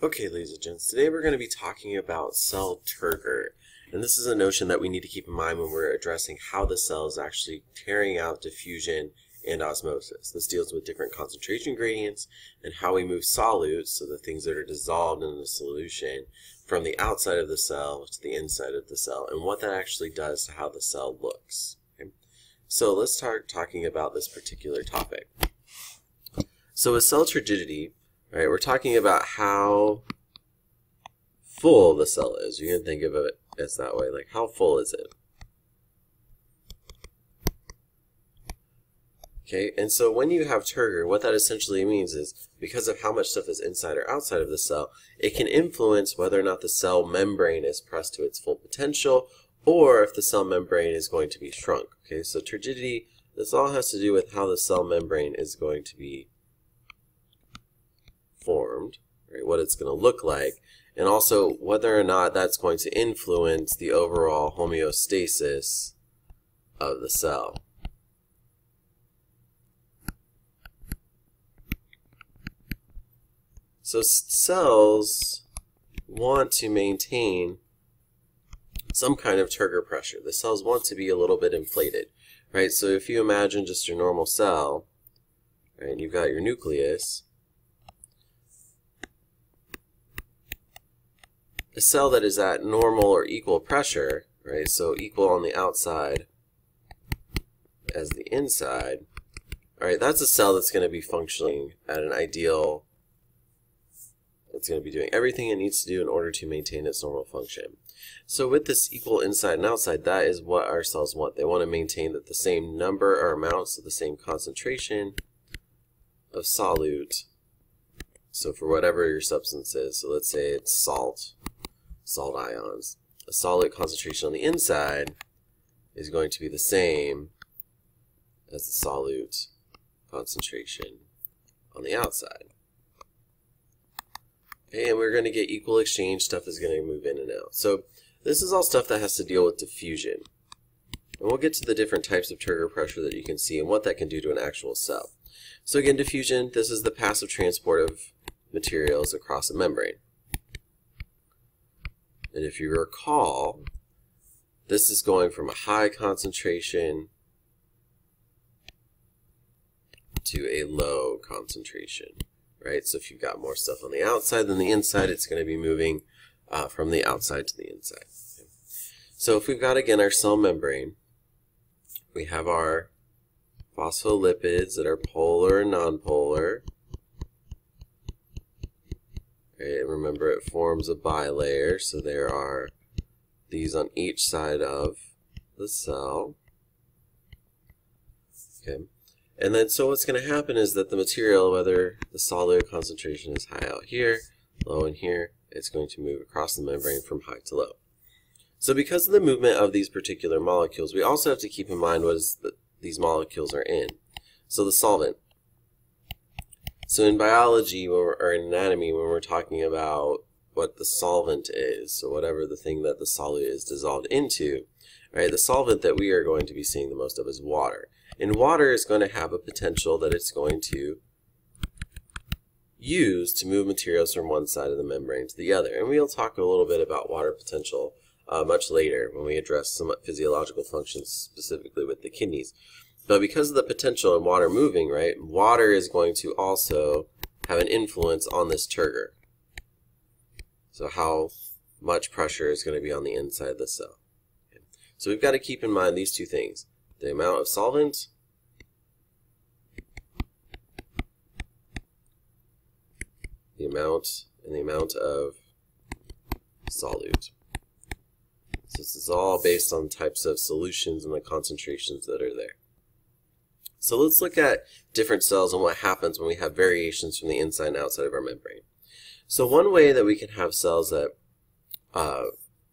Okay, ladies and gents, today we're going to be talking about cell turgor. And this is a notion that we need to keep in mind when we're addressing how the cell is actually carrying out diffusion and osmosis. This deals with different concentration gradients and how we move solutes, so the things that are dissolved in the solution, from the outside of the cell to the inside of the cell, and what that actually does to how the cell looks. Okay? So let's start talking about this particular topic. So with cell turgidity, right, we're talking about how full the cell is. You can think of it as that way, like how full is it? Okay, and so when you have turgor, what that essentially means is because of how much stuff is inside or outside of the cell, it can influence whether or not the cell membrane is pressed to its full potential, or if the cell membrane is going to be shrunk. Okay, so turgidity, this all has to do with how the cell membrane is going to be formed, right, what it's going to look like, and also whether or not that's going to influence the overall homeostasis of the cell. So cells want to maintain some kind of turgor pressure. The cells want to be a little bit inflated, right? So if you imagine just your normal cell, right, you've got your nucleus. A cell that is at normal or equal pressure, right, so equal on the outside as the inside, all right, that's a cell that's going to be functioning at an ideal, it's going to be doing everything it needs to do in order to maintain its normal function. So with this equal inside and outside, that is what our cells want. They want to maintain that the same number or amounts of the same concentration of solute, so for whatever your substance is, so let's say it's salt ions, a solute concentration on the inside is going to be the same as the solute concentration on the outside. Okay, and we're going to get equal exchange. Stuff is going to move in and out. So this is all stuff that has to deal with diffusion. And we'll get to the different types of turgor pressure that you can see and what that can do to an actual cell. So again, diffusion, this is the passive transport of materials across a membrane. And if you recall, this is going from a high concentration to a low concentration, right? So if you've got more stuff on the outside than the inside, it's going to be moving from the outside to the inside. Okay. So if we've got, again, our cell membrane, we have our phospholipids that are polar and nonpolar. And remember, it forms a bilayer, so there are these on each side of the cell. Okay, and then so what's going to happen is that the material, whether the solute concentration is high out here, low in here, it's going to move across the membrane from high to low. So because of the movement of these particular molecules, we also have to keep in mind what is these molecules are in. So the solvent. So in biology, or in anatomy, when we're talking about what the solvent is, so whatever the thing that the solute is dissolved into, right, the solvent that we are going to be seeing the most of is water. And water is going to have a potential that it's going to use to move materials from one side of the membrane to the other. And we'll talk a little bit about water potential much later when we address some physiological functions, specifically with the kidneys. But because of the potential in water moving, right, water is going to also have an influence on this turgor. So how much pressure is going to be on the inside of the cell. Okay. So we've got to keep in mind these two things. The amount of solvent the amount of solute. So this is all based on types of solutions and the concentrations that are there. So let's look at different cells and what happens when we have variations from the inside and outside of our membrane. So one way that we can have cells that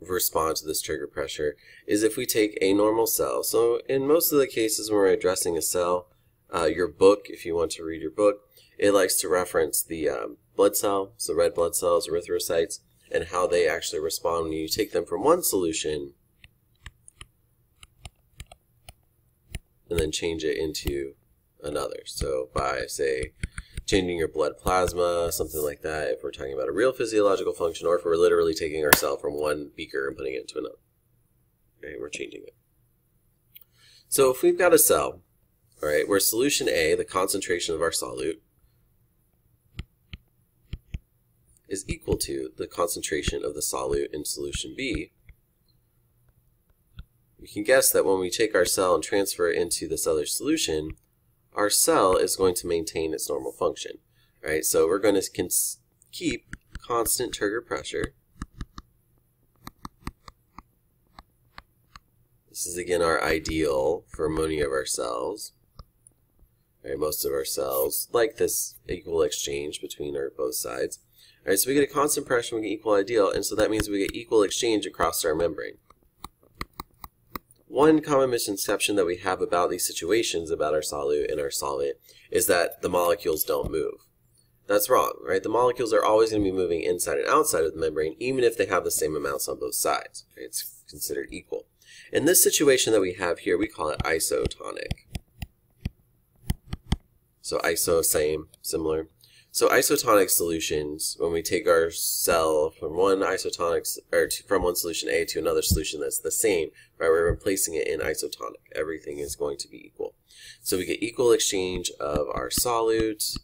respond to this turgor pressure is if we take a normal cell. So in most of the cases when we're addressing a cell, your book, if you want to read your book, it likes to reference the blood cell, so red blood cells, erythrocytes, and how they actually respond when you take them from one solution and then change it into another. So by, say, changing your blood plasma, something like that, if we're talking about a real physiological function, or if we're literally taking our cell from one beaker and putting it into another. Okay, we're changing it. So if we've got a cell, all right, where solution A, the concentration of our solute, is equal to the concentration of the solute in solution B, you can guess that when we take our cell and transfer it into this other solution, our cell is going to maintain its normal function. Right? So we're going to keep constant Turgor pressure. This is again our ideal for many of our cells. Right? Most of our cells like this equal exchange between both sides. All right, so we get a constant pressure, we get equal ideal, and so that means we get equal exchange across our membrane. One common misconception that we have about these situations, about our solute and our solvent, is that the molecules don't move. That's wrong, right? The molecules are always going to be moving inside and outside of the membrane, even if they have the same amounts on both sides. Right? It's considered equal. In this situation that we have here, we call it isotonic. So iso, same, similar. So isotonic solutions, when we take our cell from one from one solution A to another solution that's the same, right? We're replacing it in isotonic. Everything is going to be equal. So we get equal exchange of our solutes.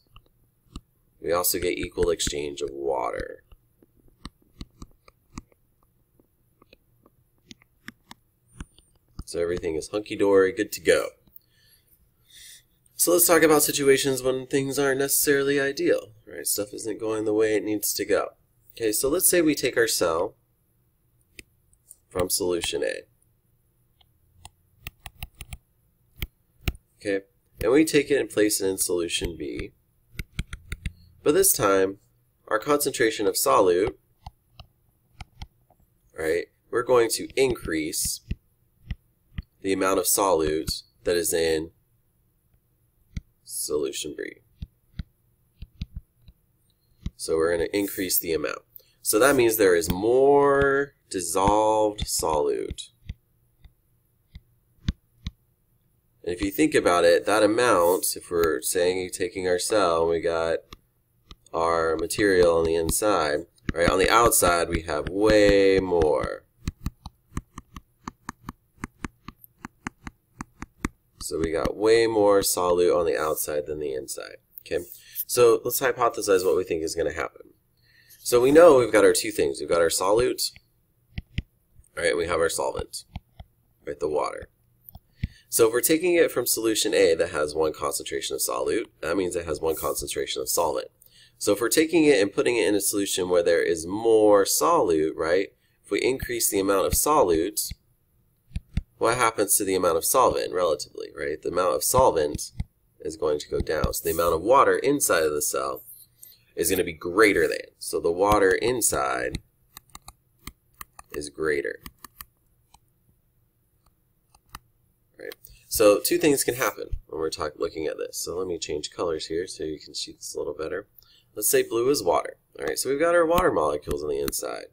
We also get equal exchange of water. So everything is hunky-dory, good to go. So let's talk about situations when things aren't necessarily ideal, right? Stuff isn't going the way it needs to go. Okay, so let's say we take our cell from solution A. Okay, and we take it and place it in solution B. But this time, our concentration of solute, right, we're going to increase the amount of solute that is in solution B. So we're going to increase the amount. So that means there is more dissolved solute. And if you think about it, that amount, if we're saying taking our cell and we got our material on the inside, right, on the outside we have way more. So we got way more solute on the outside than the inside. Okay, so let's hypothesize what we think is going to happen. So we know we've got our two things. We've got our solute, right? We have our solvent, right? The water. So if we're taking it from solution A that has one concentration of solute, that means it has one concentration of solvent. So if we're taking it and putting it in a solution where there is more solute, right? If we increase the amount of solute, what happens to the amount of solvent relatively, right? The amount of solvent is going to go down. So the amount of water inside of the cell is going to be greater than. So the water inside is greater. Right? So two things can happen when we're looking at this. So let me change colors here so you can see this a little better. Let's say blue is water. All right, so we've got our water molecules on the inside.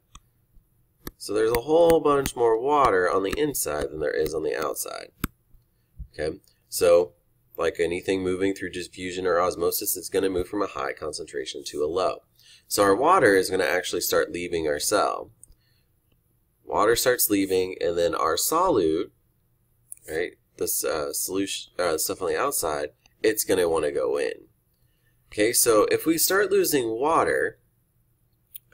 So there's a whole bunch more water on the inside than there is on the outside. Okay, so like anything moving through diffusion or osmosis, it's going to move from a high concentration to a low. So our water is going to actually start leaving our cell. Water starts leaving, and then our solute, right, this solution, stuff on the outside, it's going to want to go in. Okay, so if we start losing water,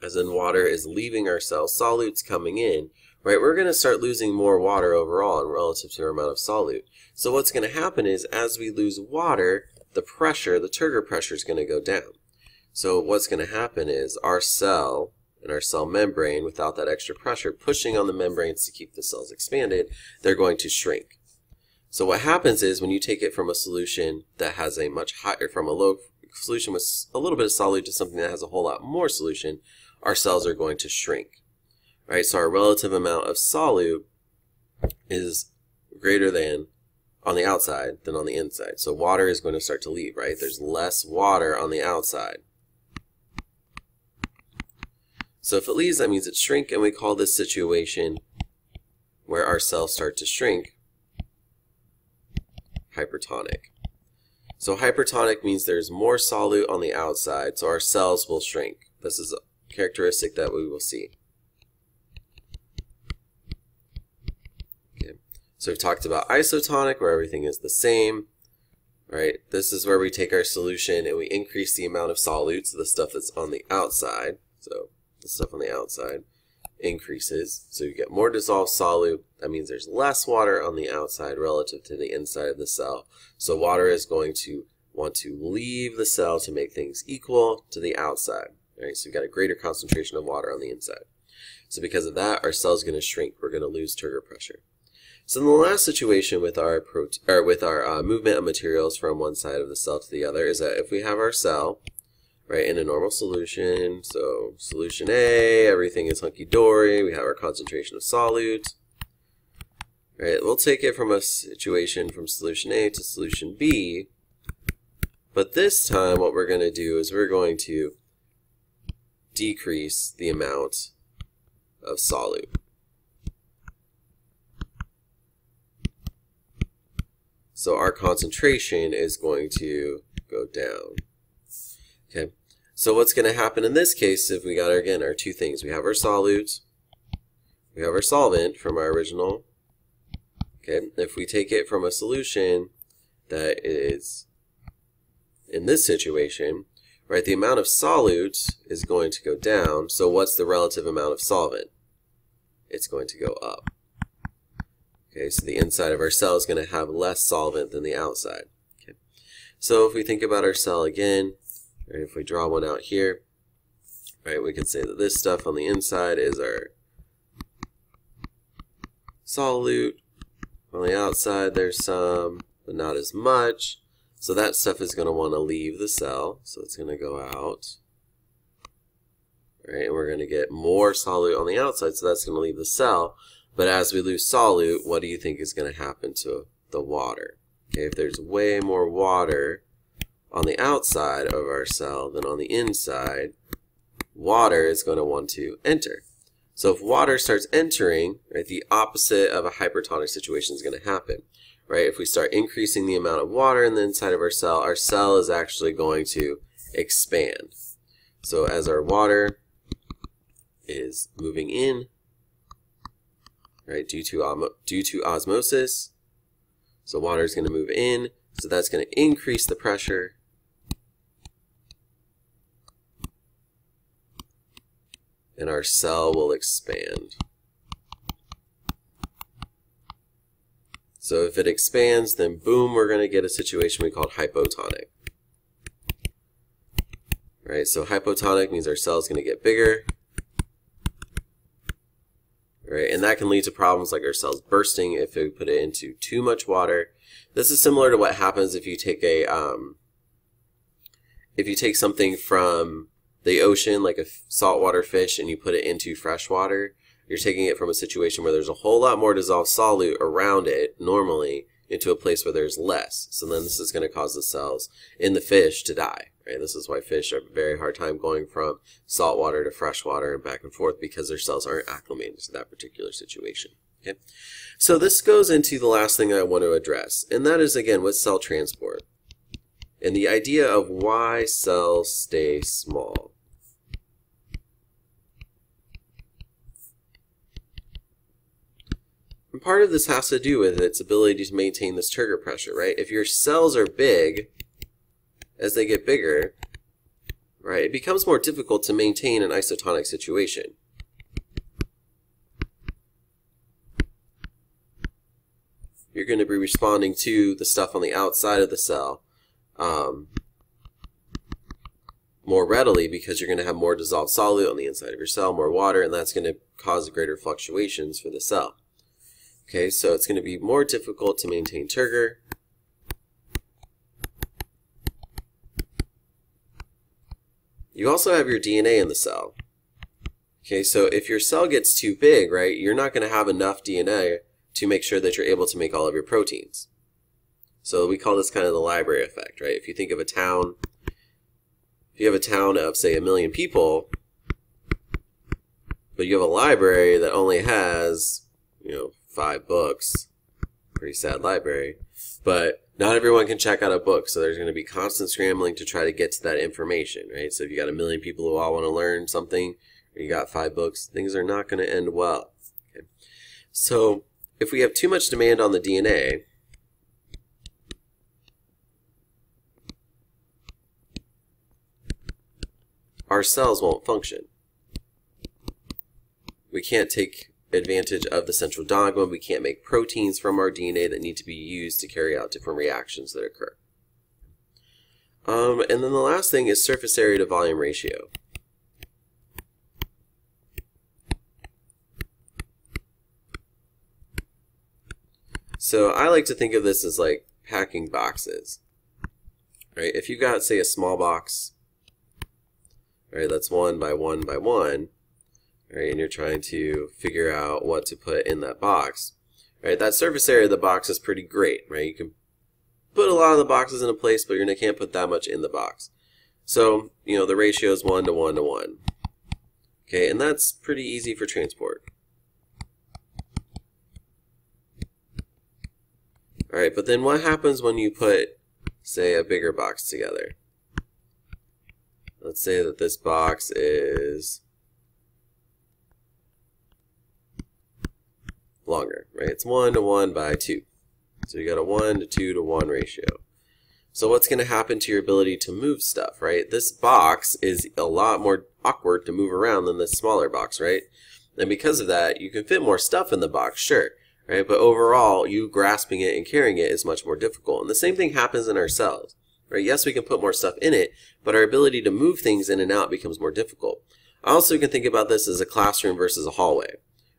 as in water is leaving our cell, solute's coming in, right, we're going to start losing more water overall relative to our amount of solute. So what's going to happen is as we lose water, the pressure, the Turgor pressure is going to go down. So what's going to happen is our cell and our cell membrane, without that extra pressure pushing on the membranes to keep the cells expanded, they're going to shrink. So what happens is when you take it from a solution that has a much higher, from a low solution with a little bit of solute to something that has a whole lot more solution, our cells are going to shrink. Right? So our relative amount of solute is greater than on the outside than on the inside. So water is going to start to leave, right? There's less water on the outside. So if it leaves, that means it shrink, and we call this situation where our cells start to shrink hypertonic. So hypertonic means there's more solute on the outside, so our cells will shrink. This is a characteristic that we will see. Okay. So we've talked about isotonic, where everything is the same. Right? This is where we take our solution and we increase the amount of solutes, the stuff that's on the outside. So the stuff on the outside increases. So you get more dissolved solute. That means there's less water on the outside relative to the inside of the cell. So water is going to want to leave the cell to make things equal to the outside. Right? So you've got a greater concentration of water on the inside. So because of that, our cell is going to shrink. We're going to lose Turgor pressure. So in the last situation with our movement of materials from one side of the cell to the other is that if we have our cell, right, in a normal solution, so solution A, everything is hunky-dory, we have our concentration of solute, right, we'll take it from a situation from solution A to solution B, but this time what we're going to do is we're going to decrease the amount of solute. So our concentration is going to go down. Okay. So what's going to happen in this case if we got, again, our two things. We have our solutes. We have our solvent from our original. Okay. If we take it from a solution that is in this situation, right, the amount of solutes is going to go down. So what's the relative amount of solvent? It's going to go up. Okay, so the inside of our cell is going to have less solvent than the outside. Okay. So if we think about our cell again, right, if we draw one out here, right, we can say that this stuff on the inside is our solute. On the outside there's some, but not as much. So that stuff is going to want to leave the cell, so it's going to go out. Right, and we're going to get more solute on the outside, so that's going to leave the cell. But as we lose solute, what do you think is going to happen to the water? Okay, if there's way more water on the outside of our cell than on the inside, water is going to want to enter. So if water starts entering, right, the opposite of a hypertonic situation is going to happen. Right? If we start increasing the amount of water in the inside of our cell is actually going to expand. So as our water is moving in, right, due to osmosis, so water is going to move in, so that's going to increase the pressure, and our cell will expand. So if it expands, then boom, we're going to get a situation we call hypotonic. Right, so hypotonic means our cell is going to get bigger. Right, and that can lead to problems like our cells bursting if we put it into too much water. This is similar to what happens if you take something from the ocean, like a saltwater fish, and you put it into fresh water. You're taking it from a situation where there's a whole lot more dissolved solute around it normally into a place where there's less. So then this is going to cause the cells in the fish to die. Right? This is why fish have a very hard time going from salt water to fresh water and back and forth, because their cells aren't acclimated to that particular situation. Okay? So this goes into the last thing I want to address, and that is, again, with cell transport and the idea of why cells stay small. And part of this has to do with its ability to maintain this Turgor pressure, right? If your cells are big, as they get bigger, right, it becomes more difficult to maintain an isotonic situation. You're going to be responding to the stuff on the outside of the cell more readily, because you're going to have more dissolved solute on the inside of your cell, more water, and that's going to cause greater fluctuations for the cell. Okay, so it's going to be more difficult to maintain Turgor. You also have your DNA in the cell. Okay, so if your cell gets too big, right, you're not going to have enough DNA to make sure that you're able to make all of your proteins. So we call this kind of the library effect, right? If you think of a town, if you have a town of, say, 1 million people, but you have a library that only has, 5 books, pretty sad library, but not everyone can check out a book, so there's going to be constant scrambling to try to get to that information, right? So if you got 1 million people who all want to learn something, or you got 5 books, things are not going to end well. Okay? So if we have too much demand on the DNA, our cells won't function. We can't take advantage of the central dogma. We can't make proteins from our DNA that need to be used to carry out different reactions that occur. And then the last thing is surface area to volume ratio. So I like to think of this as like packing boxes. Right? If you've got, say, a small box, right, that's 1 by 1 by 1, right, and you're trying to figure out what to put in that box, right, that surface area of the box is pretty great, right? You can put a lot of the boxes in a place, but you can't put that much in the box. So, you know, the ratio is 1 to 1 to 1. Okay, and that's pretty easy for transport. All right, but then what happens when you put, say, a bigger box together? Let's say that this box is longer, right? It's 1 to 1 by 2. So you got a 1 to 2 to 1 ratio. So what's going to happen to your ability to move stuff, right? This box is a lot more awkward to move around than this smaller box, right? And because of that, you can fit more stuff in the box, sure, right? But overall, you grasping it and carrying it is much more difficult. And the same thing happens in our cells, right? Yes, we can put more stuff in it, but our ability to move things in and out becomes more difficult. Also, you can think about this as a classroom versus a hallway,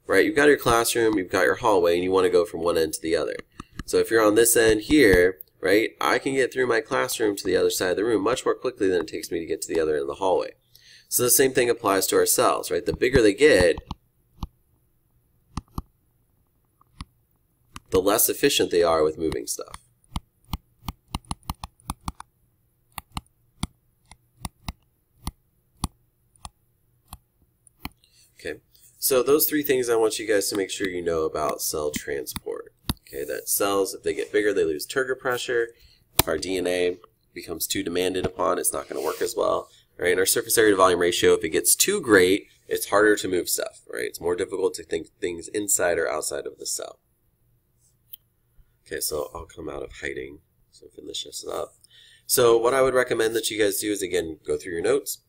right? You've got your classroom, you've got your hallway, and you want to go from one end to the other. So if you're on this end here, right, I can get through my classroom to the other side of the room much more quickly than it takes me to get to the other end of the hallway. So the same thing applies to our cells, right? The bigger they get, the less efficient they are with moving stuff. Okay, so those 3 things I want you guys to make sure you know about cell transport. Okay, that cells, if they get bigger, they lose Turgor pressure. Our DNA becomes too demanded upon, it's not going to work as well. Right? And our surface area to volume ratio, if it gets too great, it's harder to move stuff. Right? It's more difficult to think things inside or outside of the cell. Okay, so I'll come out of hiding, so finish this up. So what I would recommend that you guys do is, again, go through your notes,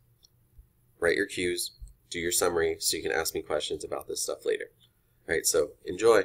write your cues, do your summary, so you can ask me questions about this stuff later. All right, so enjoy.